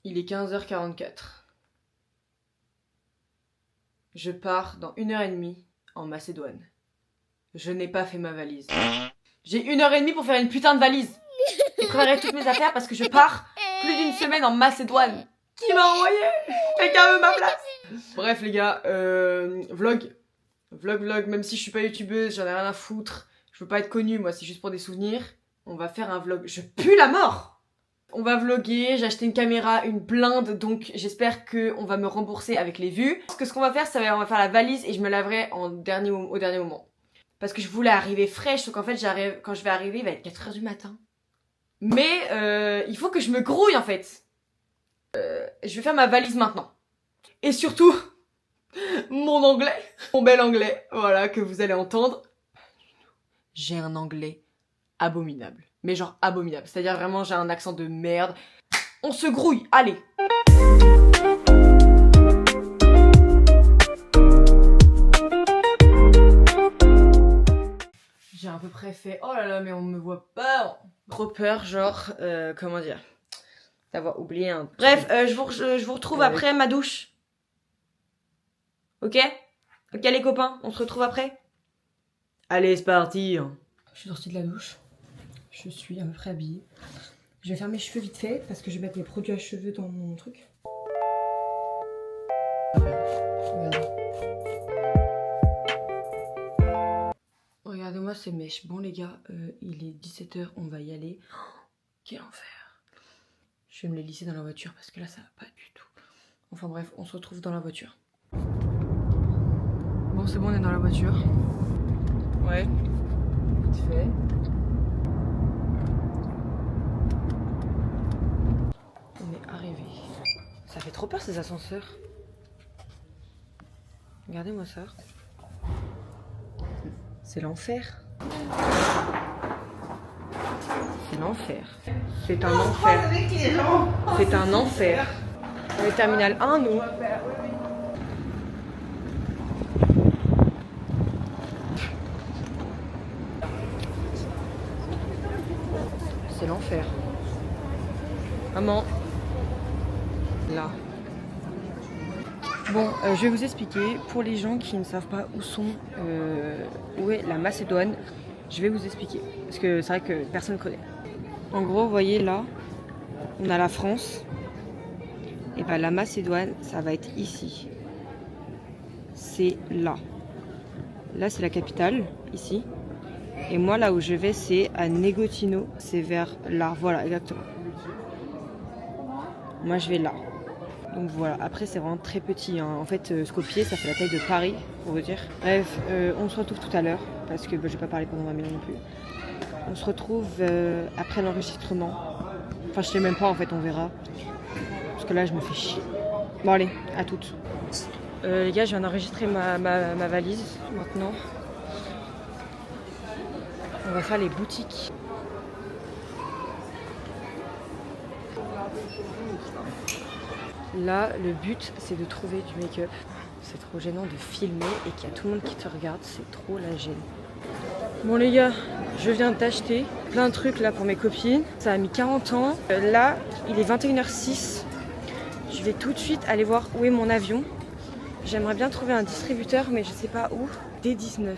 Il est 15h44. Je pars dans 1h30 en Macédoine. Je n'ai pas fait ma valise. J'ai 1h30 pour faire une putain de valise. J'ai préparé toutes mes affaires parce que je pars plus d'une semaine en Macédoine. Qui m'a envoyé? Quelqu'un veut ma place? Bref les gars, vlog, même si je suis pas youtubeuse, j'en ai rien à foutre. Je veux pas être connue, moi c'est juste pour des souvenirs. On va faire un vlog, je pue la mort! On va vlogger, j'ai acheté une caméra, une blinde, donc j'espère qu'on va me rembourser avec les vues. Parce que ce qu'on va faire, on va faire la valise et je me laverai au dernier moment. Parce que je voulais arriver fraîche, donc en fait quand je vais arriver, il va être 4h du matin. Mais il faut que je me grouille en fait. Je vais faire ma valise maintenant. Et surtout, mon anglais, mon bel anglais, voilà, que vous allez entendre. J'ai un anglais abominable. Mais genre abominable. C'est-à-dire vraiment j'ai un accent de merde. On se grouille, allez. J'ai à peu près fait, oh là là mais on me voit pas. Trop peur genre, comment dire, d'avoir oublié un... Bref, je vous retrouve après ma douche. Ok? Ok les copains, on se retrouve après? Allez c'est parti. Je suis sortie de la douche. Je suis à peu près habillée. Je vais faire mes cheveux vite fait parce que je vais mettre mes produits à cheveux dans mon truc. Regardez. Regardez-moi ces mèches. Bon les gars, il est 17h, on va y aller. Oh, quel enfer. Je vais me les lisser dans la voiture parce que là ça va pas du tout. Enfin bref, on se retrouve dans la voiture. Bon c'est bon, on est dans la voiture. Ouais, vite fait. Ça fait trop peur ces ascenseurs. Regardez-moi ça. C'est l'enfer. C'est l'enfer. C'est un enfer. C'est un enfer. On est terminal 1 nous. C'est l'enfer. Maman. Là. Bon, je vais vous expliquer, pour les gens qui ne savent pas où est la Macédoine, je vais vous expliquer, parce que c'est vrai que personne ne connaît. En gros, vous voyez là, on a la France, et bien la Macédoine, ça va être ici. C'est là. Là, c'est la capitale, ici. Et moi, là où je vais, c'est à Negotino, c'est vers là, voilà, exactement. Moi, je vais là. Donc voilà, après c'est vraiment très petit, hein. En fait Skopje ça fait la taille de Paris pour vous dire. Bref, on se retrouve tout à l'heure parce que je vais pas parler pendant 20 minutes non plus. On se retrouve après l'enregistrement. Enfin je sais même pas en fait, on verra. Parce que là je me fais chier. Bon allez, à toutes. Les gars, je viens d'enregistrer ma valise maintenant. On va faire les boutiques. Là, le but, c'est de trouver du make-up. C'est trop gênant de filmer et qu'il y a tout le monde qui te regarde. C'est trop la gêne. Bon les gars, je viens d'acheter plein de trucs là pour mes copines. Ça a mis 40 ans. Là, il est 21h06. Je vais tout de suite aller voir où est mon avion. J'aimerais bien trouver un distributeur, mais je sais pas où. D19.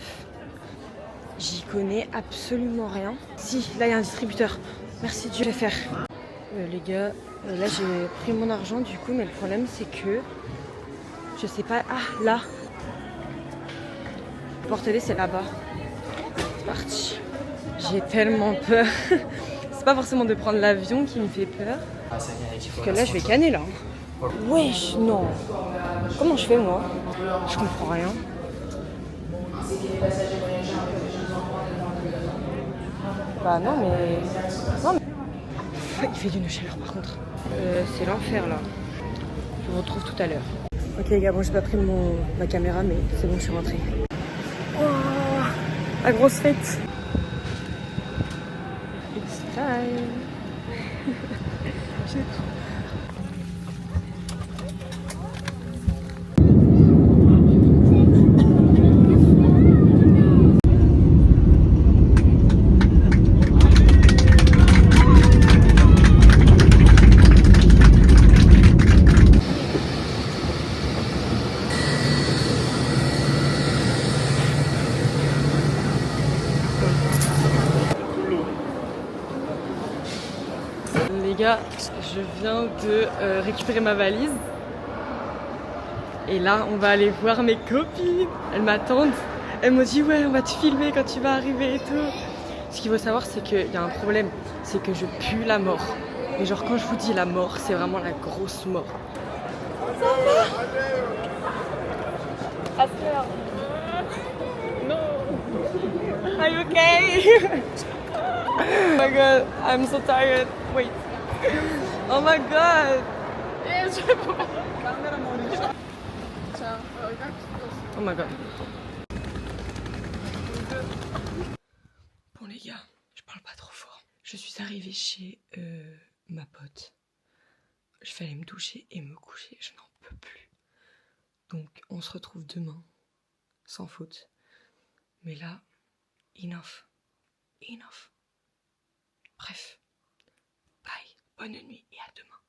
J'y connais absolument rien. Si, là il y a un distributeur. Merci Dieu, je vais faire. Les gars, là j'ai pris mon argent du coup, mais le problème c'est que je sais pas. Ah là, le porte-clés c'est là-bas. C'est parti. J'ai tellement peur. C'est pas forcément de prendre l'avion qui me fait peur. Parce que là je vais canner là. Wesh, non. Comment je fais moi? Je comprends rien. Bah non mais. Non mais. Il fait d'une chaleur par contre. C'est l'enfer là. Je vous retrouve tout à l'heure. Ok les gars, bon j'ai pas pris ma caméra mais c'est bon, je suis rentrée. Oh, la grosse fête. It's time. J'ai trop. gars, je viens de récupérer ma valise. Et là, on va aller voir mes copines. Elles m'attendent. Elles m'ont dit ouais, on va te filmer quand tu vas arriver et tout. Ce qu'il faut savoir, c'est qu'il y a un problème. C'est que je pue la mort. Mais genre quand je vous dis la mort, c'est vraiment la grosse mort. Ça va? Asper. No. Are you okay? Oh my god, I'm so tired. Wait. Oh my god. Oh my god. Bon les gars, je parle pas trop fort. Je suis arrivée chez ma pote. Je vais aller me doucher et me coucher, je n'en peux plus. Donc on se retrouve demain, sans faute. Mais là, enough. Enough. Bref. Bye, bonne nuit et à demain.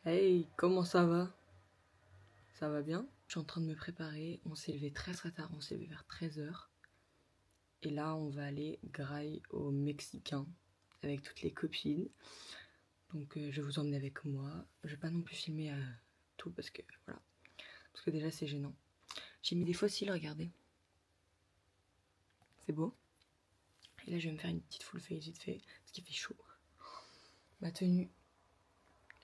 Hey, comment ça va? Ça va bien? Je suis en train de me préparer. On s'est levé très tard, on s'est levé vers 13h. Et là, on va aller graille au Mexicain avec toutes les copines. Donc je vais vous emmener avec moi. Je vais pas non plus filmer tout parce que voilà. Parce que déjà c'est gênant. J'ai mis des fossiles, regardez. C'est beau. Et là je vais me faire une petite full face vite fait parce qu'il fait chaud. Ma tenue,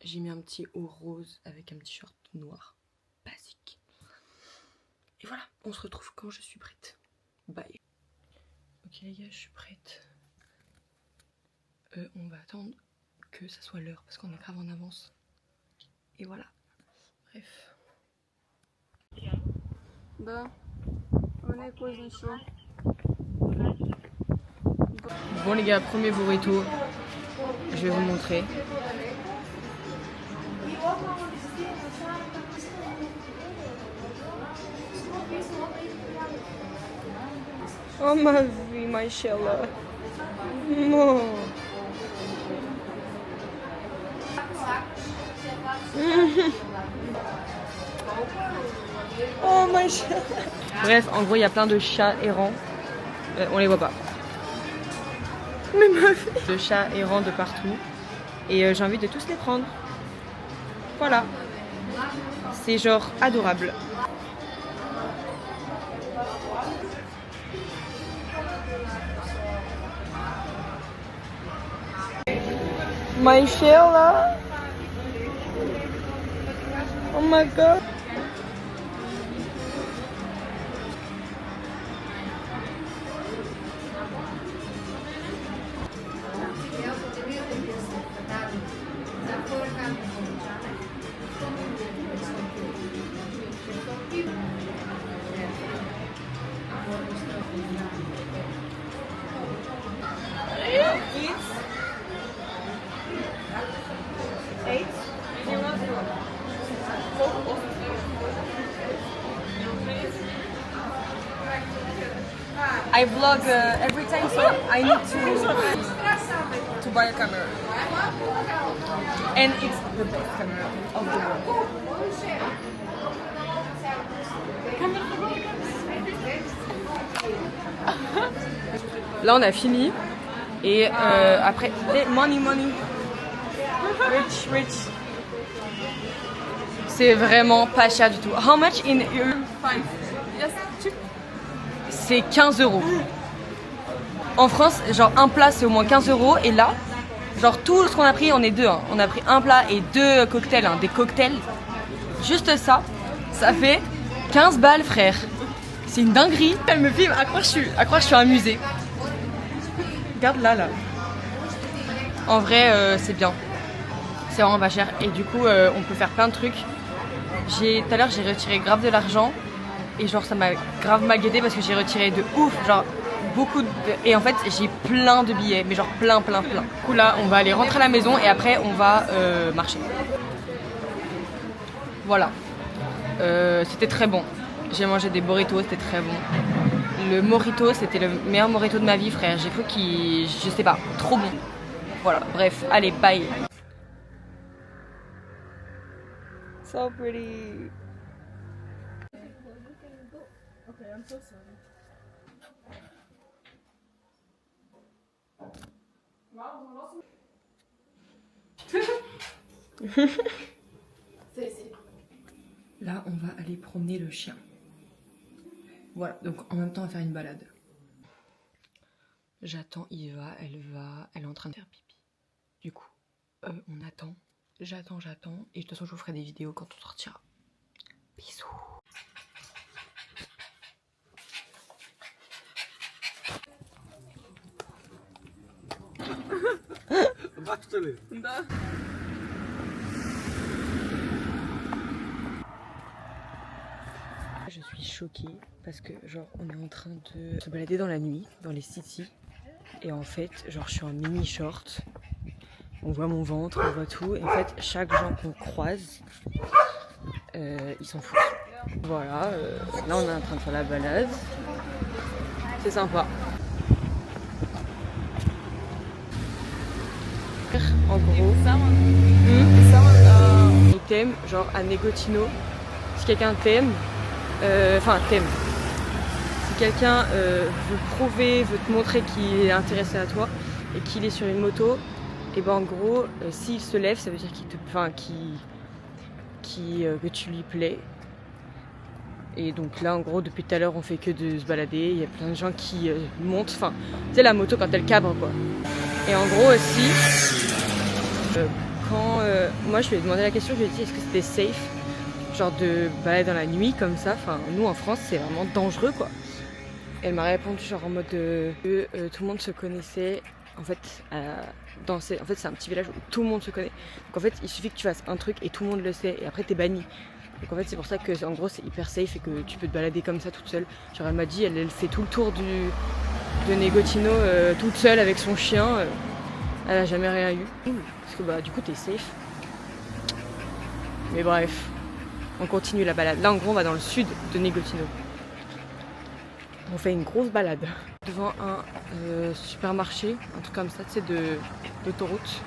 j'ai mis un petit haut rose avec un petit short noir. Basique. Et voilà, on se retrouve quand je suis prête. Bye. Ok les gars, je suis prête. On va attendre que ça soit l'heure parce qu'on est grave en avance. Et voilà. Bref. Bon les gars, premier burrito. Je vais vous montrer. Oh ma vie, Maïchella. Non. Oh Maïchella. Bref, en gros, il y a plein de chats errants. On les voit pas. Mais meuf. De chats errants de partout. Et j'ai envie de tous les prendre. Voilà. C'est genre adorable. Maïchella. Oh my god. I vlog every time, so I need to buy a camera. And it's the best camera of the world. Là on a fini et après money. Rich. C'est vraiment pas cher du tout. How much in your 5? Yes, cheap. C'est 15 €. En France, genre un plat c'est au moins 15 € et là, genre tout ce qu'on a pris, on est deux. Hein. On a pris un plat et deux cocktails, hein, des cocktails. Juste ça, ça fait 15 balles frère. C'est une dinguerie. Elle me filme, à croire que je suis à un musée. Regarde là. En vrai, c'est bien. C'est vraiment pas cher et du coup, on peut faire plein de trucs. Tout à l'heure, j'ai retiré grave de l'argent. Et genre ça m'a grave mal guetté parce que j'ai retiré de ouf, genre beaucoup de... Et en fait j'ai plein de billets, mais genre plein. Du coup là on va aller rentrer à la maison et après on va marcher. Voilà. C'était très bon. J'ai mangé des burritos, c'était très bon. Le mojito, c'était le meilleur mojito de ma vie frère. J'ai cru qu'il... je sais pas, trop bon. Voilà, bref, allez, bye. So pretty. Okay, I'm so sorry. C'est ici. Là, on va aller promener le chien. Voilà, donc en même temps, on va faire une balade. J'attends Eva, elle est en train de faire pipi. Du coup, on attend, j'attends, et de toute façon, je vous ferai des vidéos quand on sortira. Bisous. Да. Je suis choquée parce que genre on est en train de se balader dans la nuit, dans les cities. Et en fait, genre je suis en mini short. On voit mon ventre, on voit tout. Et en fait, chaque gens qu'on croise, ils s'en foutent. Voilà, là on est en train de faire la balade. C'est sympa. En gros, ils t'aiment, genre à Negotino. Si quelqu'un t'aime, t'aime. Si quelqu'un veut prouver, veut te montrer qu'il est intéressé à toi et qu'il est sur une moto, et ben en gros, s'il se lève, ça veut dire que tu lui plais. Et donc là, en gros, depuis tout à l'heure, on fait que de se balader. Il y a plein de gens qui montent. Enfin, tu sais, la moto quand elle cabre, quoi. Et en gros aussi, quand moi je lui ai demandé la question, je lui ai dit est-ce que c'était safe, genre de balader dans la nuit comme ça. Enfin, nous en France, c'est vraiment dangereux, quoi. Et elle m'a répondu genre en mode que tout le monde se connaissait. En fait, c'est un petit village où tout le monde se connaît. Donc en fait, il suffit que tu fasses un truc et tout le monde le sait. Et après, t'es banni. Donc en fait, c'est pour ça que en gros, c'est hyper safe et que tu peux te balader comme ça toute seule. Genre, elle m'a dit, elle fait tout le tour de Negotino toute seule avec son chien. Elle a jamais rien eu. Parce que bah, du coup, t'es safe. Mais bref, on continue la balade. Là, en gros, on va dans le sud de Negotino. On fait une grosse balade devant un supermarché, un truc comme ça, tu sais, d'autoroute.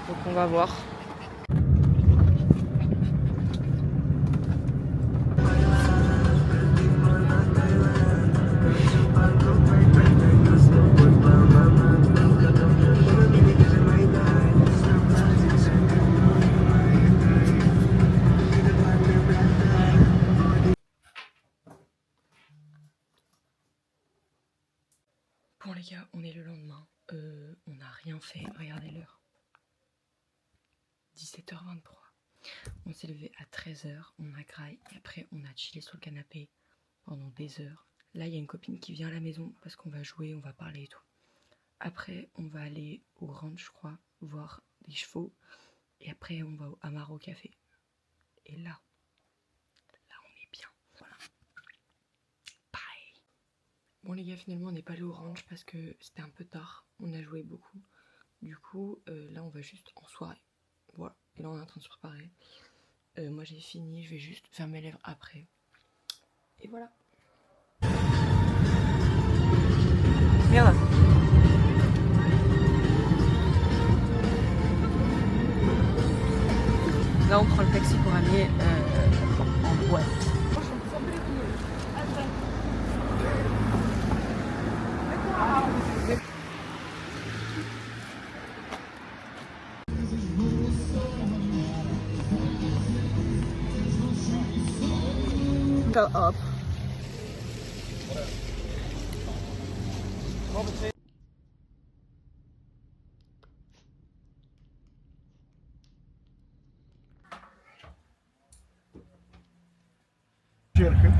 Donc on va voir. Bon les gars, on est le lendemain, on n'a rien fait, regardez l'heure. 17h23. On s'est levé à 13h, on a graillé et après on a chillé sur le canapé pendant des heures. Là il y a une copine qui vient à la maison parce qu'on va jouer, on va parler et tout. Après on va aller au ranch, je crois, voir des chevaux. Et après on va au Amaro Café. Et là on est bien. Voilà. Bye. Bon les gars, finalement on n'est pas allé au ranch parce que c'était un peu tard. On a joué beaucoup. Du coup là on va juste en soirée. Voilà. Et là on est en train de se préparer. Moi j'ai fini, je vais juste faire mes lèvres après. Et voilà. Merde. Là on prend le taxi pour aller en boîte. Go up. Черка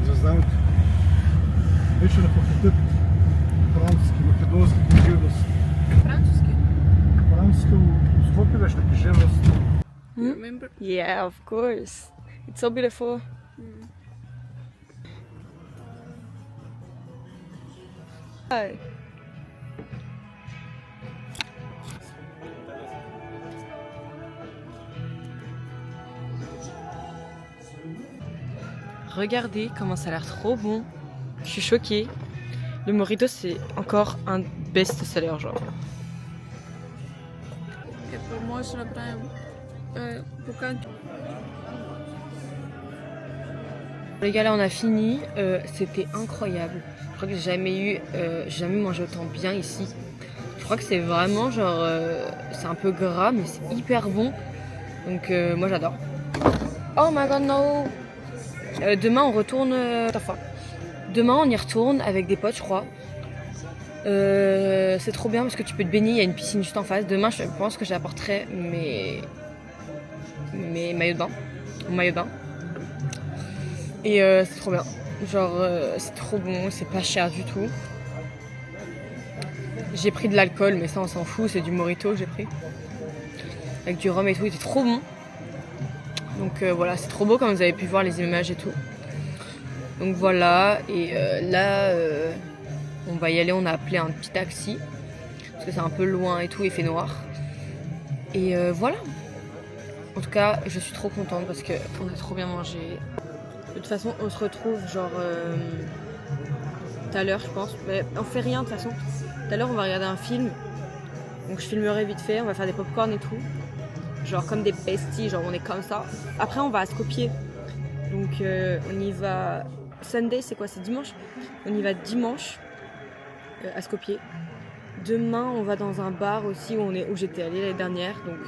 за знамето. Вече да похватят французски, македонски книжевност. Французски? Французска в Скопие беше на книжевност. You remember? Yeah, of course. It's so beautiful. Hi. Regardez comment ça a l'air trop bon. Je suis choquée. Le mojito c'est encore un best-seller genre. Moi, je направим буканчик. Les gars, là on a fini. C'était incroyable. Je crois que j'ai jamais mangé autant bien ici. Je crois que c'est vraiment genre, c'est un peu gras mais c'est hyper bon. Donc moi j'adore. Oh my god no. Demain on retourne... Demain on y retourne avec des potes je crois. C'est trop bien parce que tu peux te baigner, il y a une piscine juste en face. Demain je pense que j'apporterai mes maillots de bain. Mon maillot de bain. Et c'est trop bien. Genre c'est trop bon, c'est pas cher du tout. J'ai pris de l'alcool mais ça on s'en fout, c'est du Morito que j'ai pris. Avec du rhum et tout, il était trop bon. Donc voilà, c'est trop beau comme vous avez pu voir les images et tout. Donc voilà, et là on va y aller, on a appelé un petit taxi. Parce que c'est un peu loin et tout, il fait noir. Et voilà. En tout cas, je suis trop contente parce qu'on a trop bien mangé. De toute façon, on se retrouve genre tout à l'heure, je pense. Mais on fait rien de toute façon. Tout à l'heure, on va regarder un film. Donc je filmerai vite fait, on va faire des pop-corn et tout. Genre comme des besties, genre on est comme ça. Après, on va à Skopje. Donc on y va... Sunday, c'est quoi? C'est dimanche? On y va dimanche à Skopje. Demain, on va dans un bar aussi où j'étais allée l'année dernière. Donc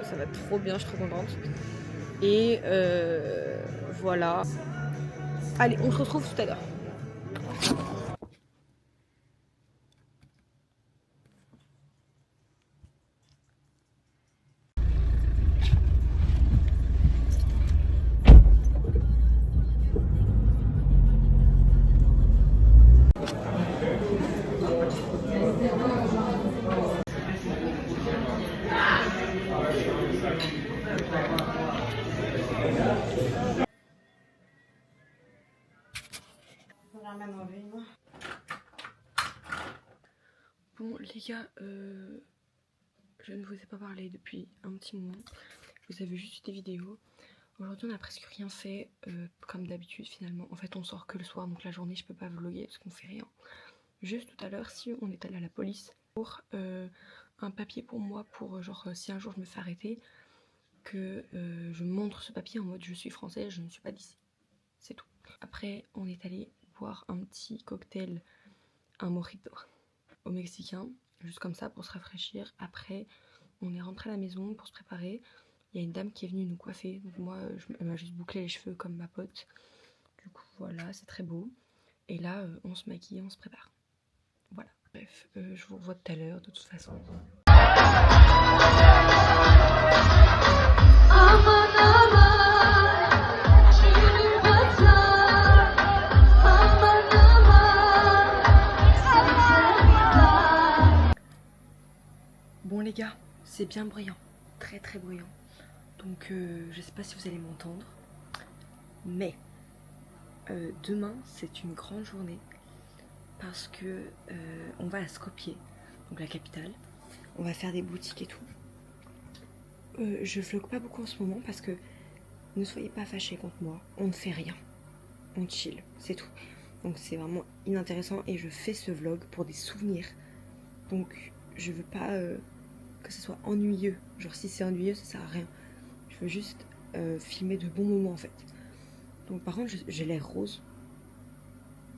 ça va trop bien, je suis trop contente. Et voilà. Allez, on se retrouve tout à l'heure. Bon les gars, je ne vous ai pas parlé depuis un petit moment. Vous avez juste eu des vidéos. Aujourd'hui on a presque rien fait comme d'habitude finalement. En fait on sort que le soir donc la journée je peux pas vlogger parce qu'on fait rien. Juste tout à l'heure si on est allé à la police pour un papier pour moi pour genre si un jour je me fais arrêter que je montre ce papier en mode je suis française, je ne suis pas d'ici. C'est tout. Après on est allé boire un petit cocktail, un mojito au mexicain, juste comme ça pour se rafraîchir. Après on est rentré à la maison pour se préparer. Il y a une dame qui est venue nous coiffer, donc moi elle m'a juste bouclé les cheveux comme ma pote. Du coup voilà, c'est très beau. Et là on se maquille, on se prépare. Voilà, bref, je vous revois tout à l'heure de toute façon. Bon les gars, c'est bien bruyant, très très bruyant. Donc je sais pas si vous allez m'entendre, mais demain c'est une grande journée parce que on va à Skopje, donc la capitale. On va faire des boutiques et tout. Je vlog pas beaucoup en ce moment parce que ne soyez pas fâchés contre moi, on ne fait rien, on chill, c'est tout. Donc c'est vraiment inintéressant et je fais ce vlog pour des souvenirs. Donc je veux pas que ce soit ennuyeux. Genre si c'est ennuyeux ça sert à rien. Je veux juste filmer de bons moments en fait. Donc par contre j'ai l'air rose.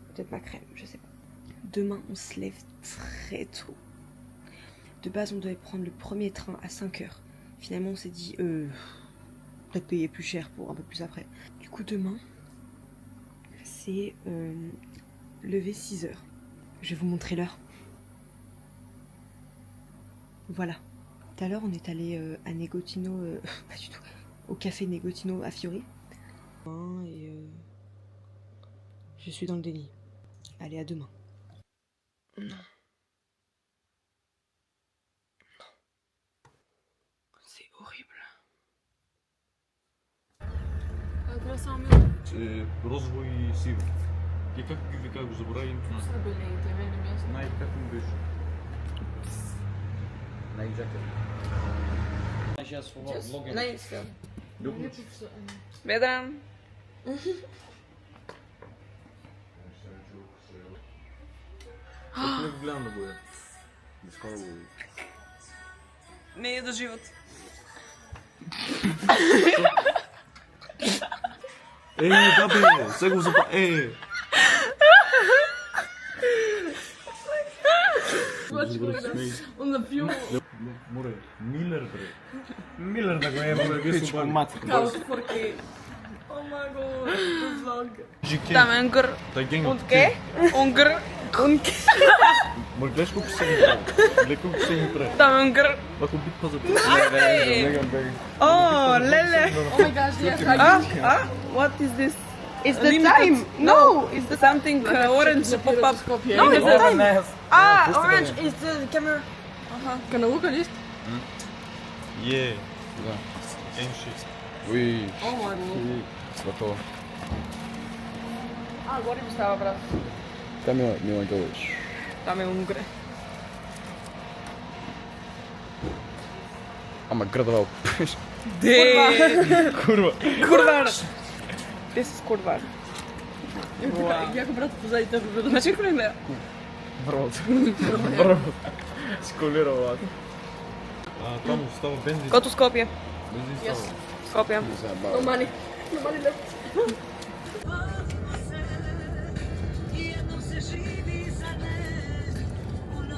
Peut-être ma crème, je sais pas. Demain on se lève très tôt. De base on devait prendre le premier train à 5h. Finalement on s'est dit peut-être payer plus cher pour un peu plus après. Du coup demain c'est lever 6h. Je vais vous montrer l'heure. Voilà. Tout à l'heure on est allé à Negotino, pas du tout, au café Negotino à Fiori. Et je suis dans le déni. Allez, à demain. Non. C'est horrible. Rozwój sił. I как вы забираем? Най-как беше. Сейчас влогер. Ведран. Не го гледам да го е. Скоро го е. Не е до живот. Да бе, сега го запа... On a More, Miller bre. Miller da ga jebamo, gdje su bali. Koud porque. Oh my god, the vlog. GK. Tam gr. Dat ging Und ke? Ongr. Maar gleich guck ich sagen. Gleich guck ich sagen bre. Tam gr. Wat komt dit pas op? Oh, lele. Oh my gosh, yes. What is this? It's the Limited. time. No, It's the something orange pop up. No, it's the time. Ah, orange is the camera. kan er ook al eens. Yeah. Eén shit. Oui, Oh my god. gotovo. Ah, gori mi stava bravo. Tam je Milanković. Tam ungr. Ama grdovao. Kurva. Kurvar. This is kurvar. Jako brat pozadnji tebe bilo. Znači kako ne? Bravo. Skolira ovako. A tamo stava benzin. Ko tu Skopje? Benzin stava. Skopje. No money. No money left.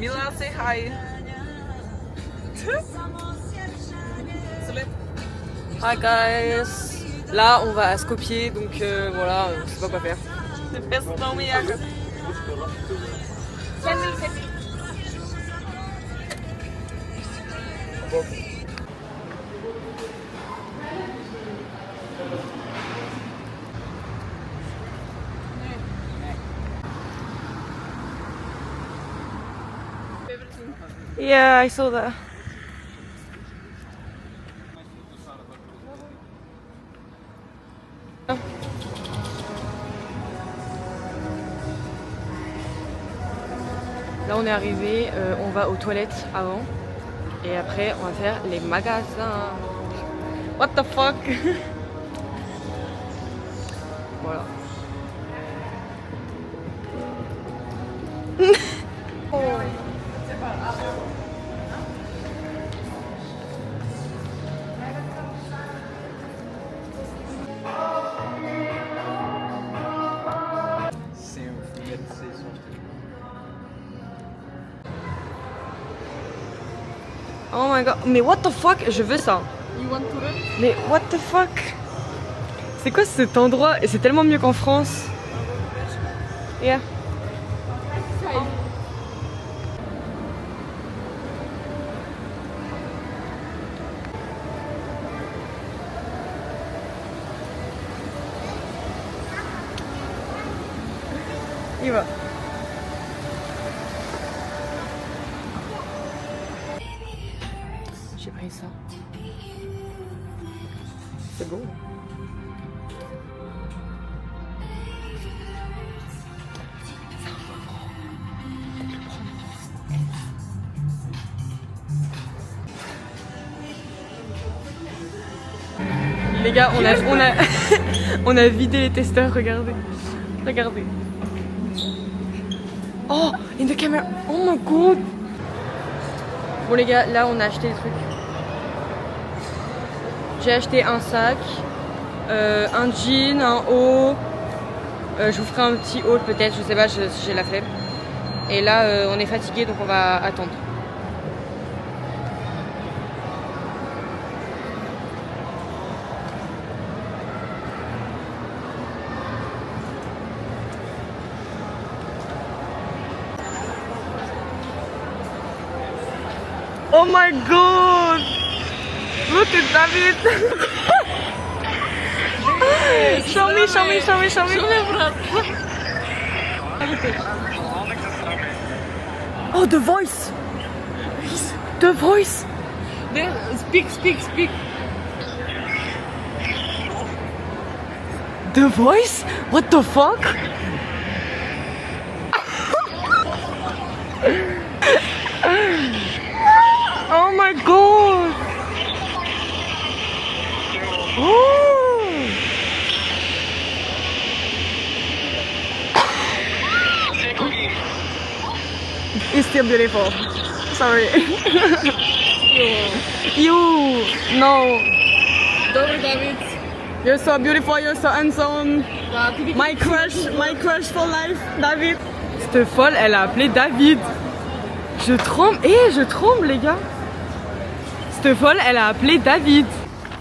Mila, say hi. Hi guys. Là, on va à Skopje, donc voilà, on sait pas quoi faire. C'est best dans mes yachts. Yeah, I saw that. Là on est arrivé, on va aux toilettes avant et après on va faire les magasins. What the fuck? Voilà. Oh my god, mais what the fuck, je veux ça. You want to run? Mais what the fuck? C'est quoi cet endroit? Et c'est tellement mieux qu'en France. Yeah. Il va. J'ai pris ça. C'est beau. Les gars, on a vidé les testeurs, regardez. Regardez. Oh, in the camera. Oh my god. Bon les gars, là on a acheté des trucs. J'ai acheté un sac, un jean, un haut. Je vous ferai un petit haul peut-être, je sais pas, j'ai la flemme. Et là on est fatigué donc on va attendre. Oh my god! Look at David! Show me, show me, show me, show me! Oh, The Voice! The Voice! There, speak, speak, speak. The Voice? What the fuck? Oh my god! Oh! It's still beautiful. Sorry. You! No! Добре, Давид. You're so beautiful, you're so handsome. Да, ти My crush for life, David. Cette folle, elle a appelé David. Je tremble, je tremble les gars. Cette folle, elle a appelé David.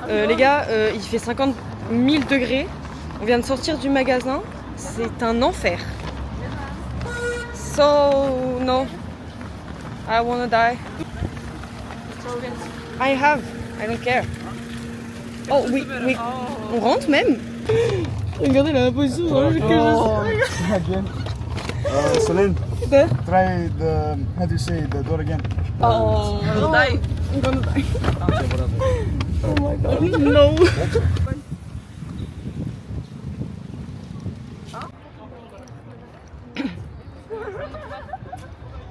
Les gars, il fait 50 000 degrés. On vient de sortir du magasin. C'est un enfer. So, no. I wanna die. I have. I don't care. Oh, oui, oui. On rentre même. Regardez la position dans le Again. Celine, try the, how do you say, the door again. Oh, I'm gonna die. I'm gonna die. Oh my god. No.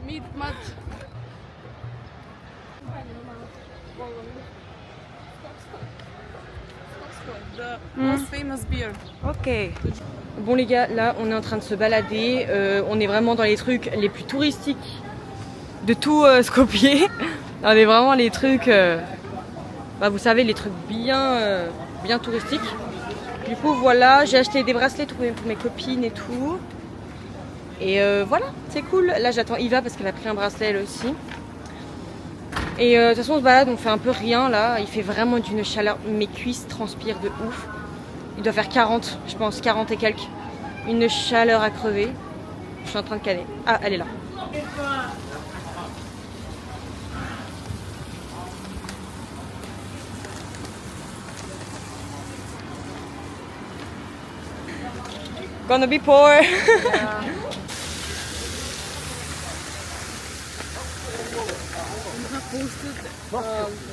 Meat mat. The most famous beer. Ok. Bon les gars, là on est en train de se balader. On est vraiment dans les trucs les plus touristiques de tout Skopje. On est vraiment les trucs, bah, vous savez, les trucs bien, bien touristiques. Du coup voilà, j'ai acheté des bracelets pour mes copines et tout. Et voilà, c'est cool. Là j'attends Iva parce qu'elle a pris un bracelet elle aussi. Et de toute façon on se balade, on fait un peu rien là. Il fait vraiment d'une chaleur, mes cuisses transpirent de ouf. Il doit faire 40, je pense, 40 et quelques. Une chaleur à crever. Je suis en train de caler. Ah, elle est là. Gonna be poor. You have posted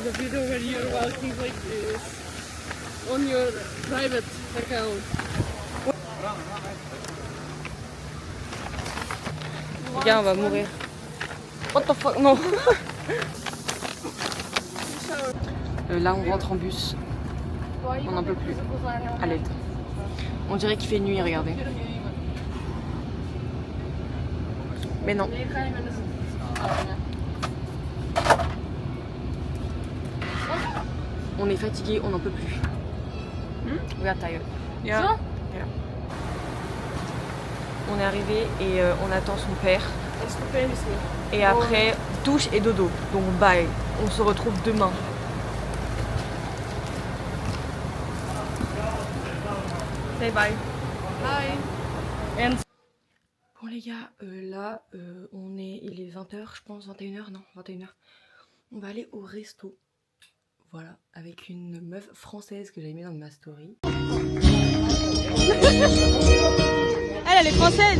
the video where you're walking like this on your private account. Les gars, on va mourir. What the fuck, non. Là, on rentre en bus. On n'en peut plus. À l'aide. On dirait qu'il fait nuit, regardez. Mais non. On est fatigué, on n'en peut plus. We are tired. Yeah. Yeah. On est arrivé et on attend son père. Et après, douche et dodo. Donc bye. On se retrouve demain. Say bye. Bye. And... Bon les gars, là, il est 20h, je pense, 21h, non, 21h. On va aller au resto. Voilà, avec une meuf française que j'avais mis dans ma story. Elle est française.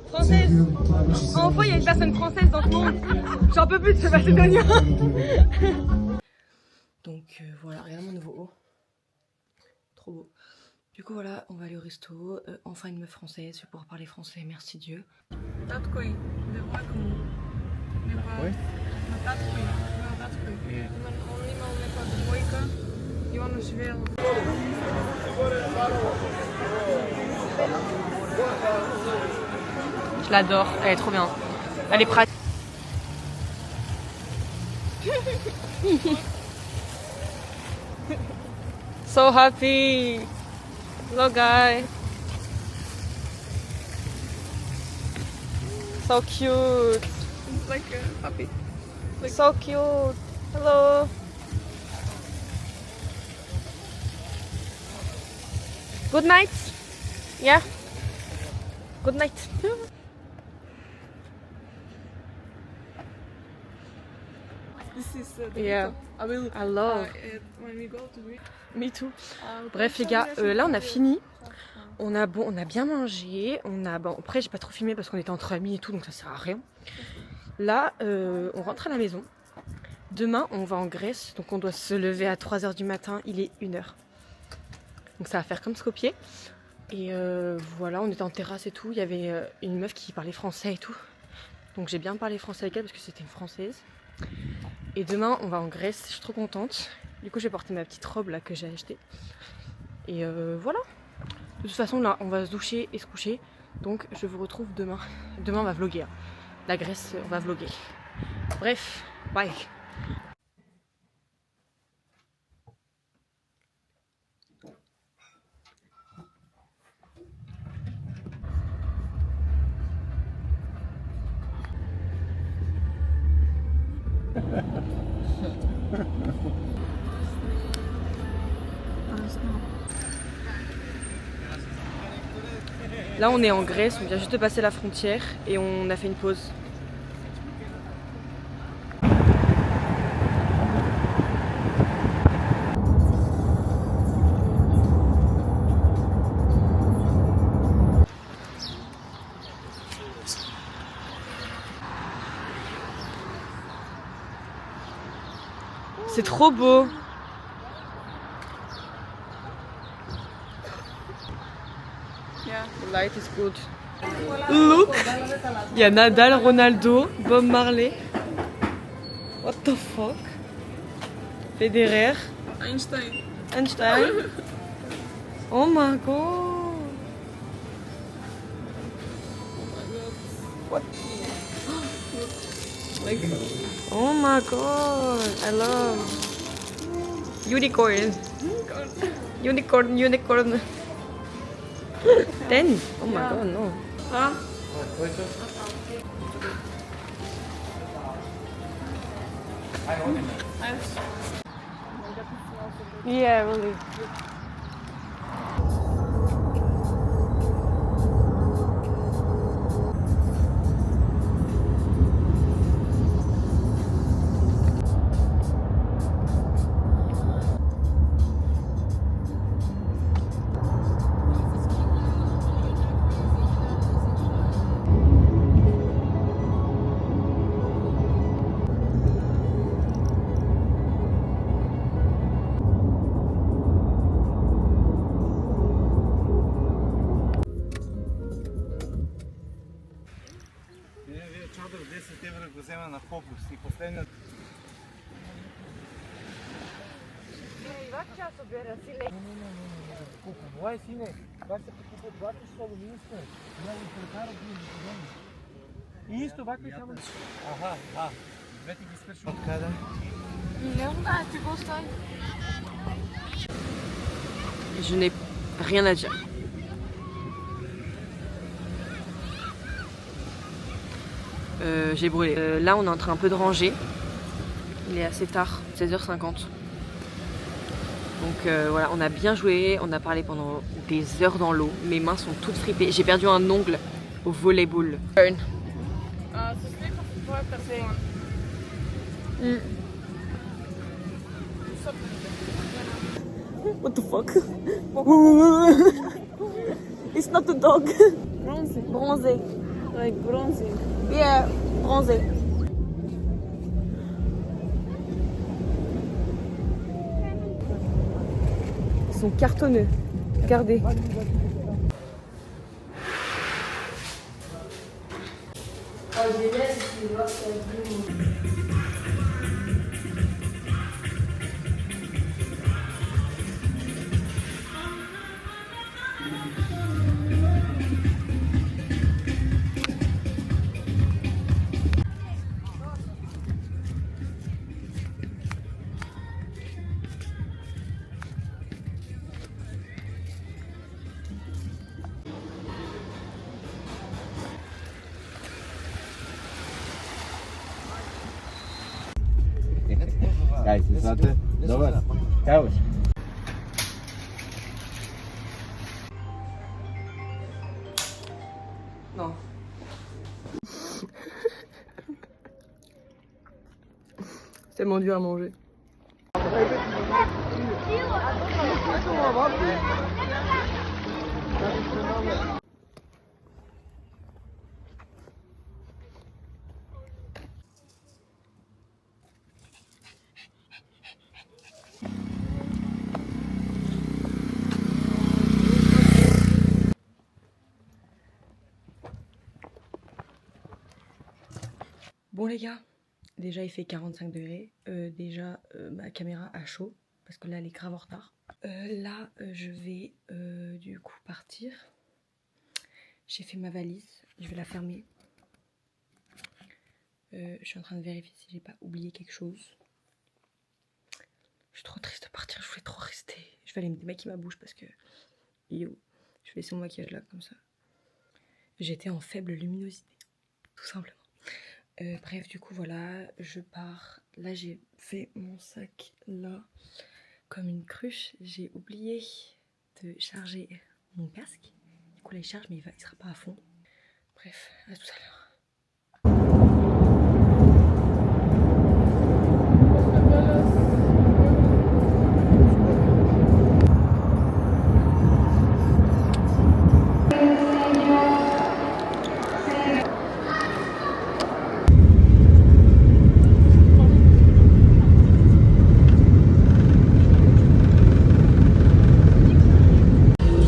Française. Enfin, il y a une personne française dans ce monde. J'en peux plus de ce macédonien. Donc voilà, regarde mon nouveau haut. Trop beau. Du coup voilà, on va aller au resto. Enfin une meuf française, je vais pouvoir parler français, merci Dieu. Tatkoy, de vacuum. Oui. Tatkoy, tatkoy. On imao neka dvojka i ono živjelo. Je l'adore, elle est trop bien. Elle est pratique. So happy. Hello guy. So cute. It's like a puppy. So cute. Hello. Good night. Yeah. Good night. This is the Yeah. I will. I love. When we go to Greece. Me too. Bref les gars, là on a fini. On a bien mangé. Bon, après j'ai pas trop filmé parce qu'on était entre amis et tout, donc ça sert à rien. Là, on rentre à la maison. Demain, on va en Grèce, donc on doit se lever à 3h du matin. Il est 1h. Donc ça va faire comme Skopje. Et voilà, on était en terrasse et tout. Il y avait une meuf qui parlait français et tout. Donc j'ai bien parlé français avec elle parce que c'était une française. Et demain, on va en Grèce. Je suis trop contente. Du coup, j'ai porté ma petite robe là que j'ai achetée. Et voilà. De toute façon, là, on va se doucher et se coucher. Donc, je vous retrouve demain. Demain, on va vlogger. La Grèce, on va vlogger. Bref, bye. Là, on est en Grèce, on vient juste de passer la frontière et on a fait une pause. C'est trop beau. The light is good. Look, il y a Nadal, Ronaldo, Bob Marley. What the fuck? Federer, Einstein. Einstein. Oh my god. What? Oh my god, I love unicorn. Unicorn. 10? Oh my god, no. Huh? Yeah, really. Вие чудо 10 евро го взема на попус и последният. Vai sine, vai se preocupă doar cu solul minuscă. Nu ai încărcare din domnul. Isto vai cu seama. Aha, ah. Vete que se fechou. Cada. Não dá, tu gostas? Je n'ai rien à dire. J'ai brûlé. Là, on est en train un peu de ranger. Il est assez tard, 16h50. Donc voilà, on a bien joué, on a parlé pendant des heures dans l'eau. Mes mains sont toutes fripées. J'ai perdu un ongle au volleyball. Ze slepen voor personen. What the fuck? It's not a dog. Bronze. Bronzé. Like bronze. Yeah, bronzé. Ils sont cartonneux. Regardez. Guys, is that it? Dobra. Ciao. Non. C'est tellement dur à manger. Bon les gars, déjà il fait 45 degrés, ma caméra a chaud parce que là elle est grave en retard. Je vais du coup partir. J'ai fait ma valise, je vais la fermer. Je suis en train de vérifier si j'ai pas oublié quelque chose. Je suis trop triste de partir, je voulais trop rester. Je vais aller me démaquiller ma bouche parce que yo, je vais laisser mon maquillage là comme ça. J'étais en faible luminosité, tout simplement. Bref, du coup voilà, je pars là j'ai fait mon sac là comme une cruche. J'ai oublié de charger mon casque. Du coup là il charge mais il sera pas à fond. Bref, à tout à l'heure.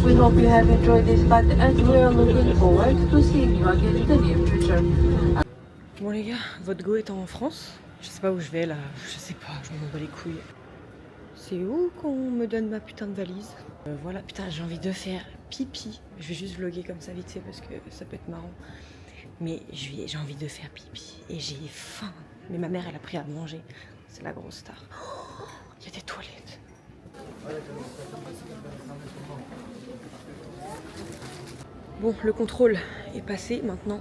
We hope you have enjoyed this spot and we are looking forward to seeing you again in the near future. Bon les gars, votre go est en France. Je sais pas où je vais là, je sais pas, je m'en bats les couilles. C'est où qu'on me donne ma putain de valise? Voilà, putain j'ai envie de faire pipi. Je vais juste vlogger comme ça vite fait parce que ça peut être marrant. Mais j'ai envie de faire pipi et j'ai faim. Mais ma mère elle a pris à manger, c'est la grosse star. Oh, il y a des toilettes. Bon, le contrôle est passé, maintenant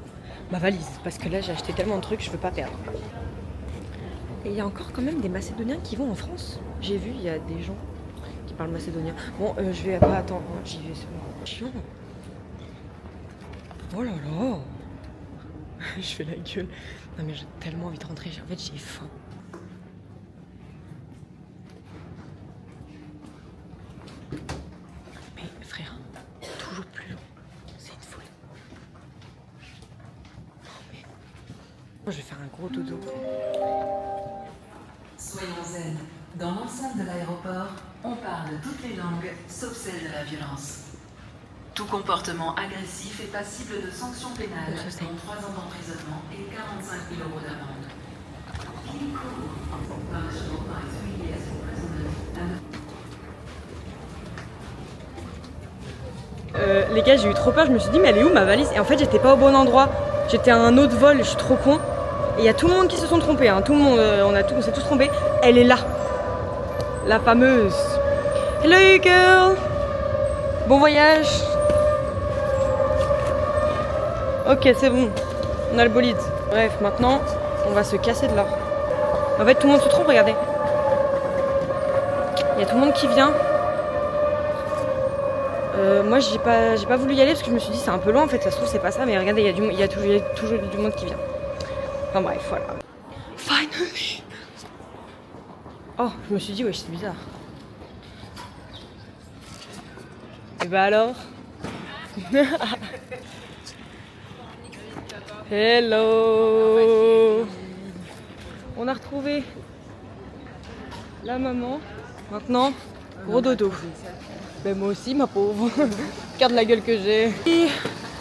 ma valise, parce que là j'ai acheté tellement de trucs, je veux pas perdre. Et il y a encore quand même des Macédoniens qui vont en France. J'ai vu, il y a des gens qui parlent macédonien. Bon, je vais pas attendre, j'y vais, c'est bon. Chiant. Oh là là. Je fais la gueule. Non mais j'ai tellement envie de rentrer, en fait j'ai faim. Mais frère, toujours plus long. C'est une folie. Oh mais... Moi je vais faire un gros dodo. Soyons zen. Dans l'enceinte de l'aéroport, on parle toutes les langues, sauf celle de la violence. Tout comportement agressif est passible de sanctions pénales, dont 3 ans d'emprisonnement et 45 000 € d'amende. Punishable by 3 years imprisonment and... Les gars, j'ai eu trop peur, je me suis dit mais elle est où ma valise? Et en fait j'étais pas au bon endroit. J'étais à un autre vol, je suis trop con. Et il y a tout le monde qui se sont trompés, hein. Tout le monde, on s'est tous trompés. Elle est là. La fameuse. Hello girl. Bon voyage. Ok, c'est bon. On a le bolide. Bref, maintenant, on va se casser de là. En fait, tout le monde se trompe, regardez. Il y a tout le monde qui vient. Moi, j'ai pas voulu y aller parce que je me suis dit c'est un peu loin. En fait, ça se trouve, c'est pas ça. Mais regardez, il y a toujours du monde qui vient. Enfin bref, voilà. Finally. Oh, je me suis dit, ouais, c'est bizarre. Et bah alors. Hello. On a retrouvé la maman. Maintenant, gros dodo. Ben moi aussi, ma pauvre. Regarde la gueule que j'ai.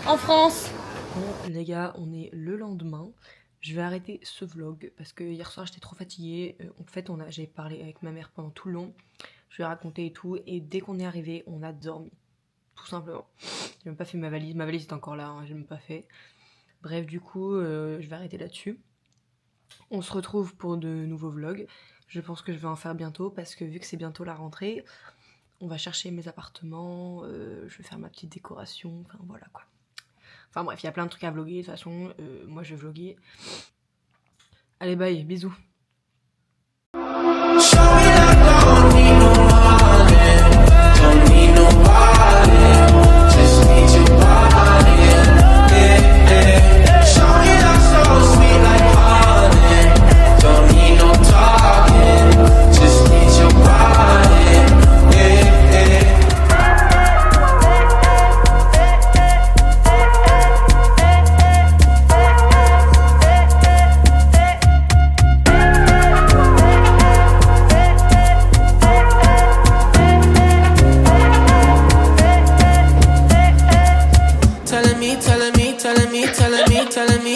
En France. Bon, les gars, on est le lendemain. Je vais arrêter ce vlog parce que hier soir j'étais trop fatiguée. En fait, j'ai parlé avec ma mère pendant tout le long. Je lui ai raconté et tout. Et dès qu'on est arrivé, on a dormi. Tout simplement. J'ai même pas fait ma valise. Ma valise est encore là, hein, j'ai même pas fait. Bref, du coup, je vais arrêter là-dessus. On se retrouve pour de nouveaux vlogs. Je pense que je vais en faire bientôt parce que vu que c'est bientôt la rentrée, on va chercher mes appartements. Je vais faire ma petite décoration. Enfin, voilà quoi. Enfin bref, il y a plein de trucs à vlogger, de toute façon, moi je vais vlogger. Allez bye, bisous.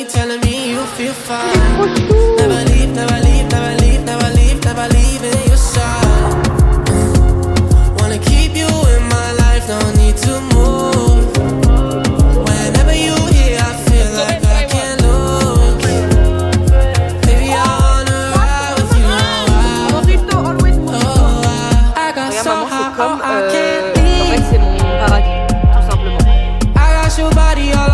Telling me you feel fine. Never leave, never leave, never leave, never leave, never leave in your side. Wanna keep you in my life, don't need to move. Whenever you here, I feel like I can't lose. Baby, I wanna ride with you. Oh, I got so high, I can't leave. En fait, c'est mon paradis, tout simplement. I got your body all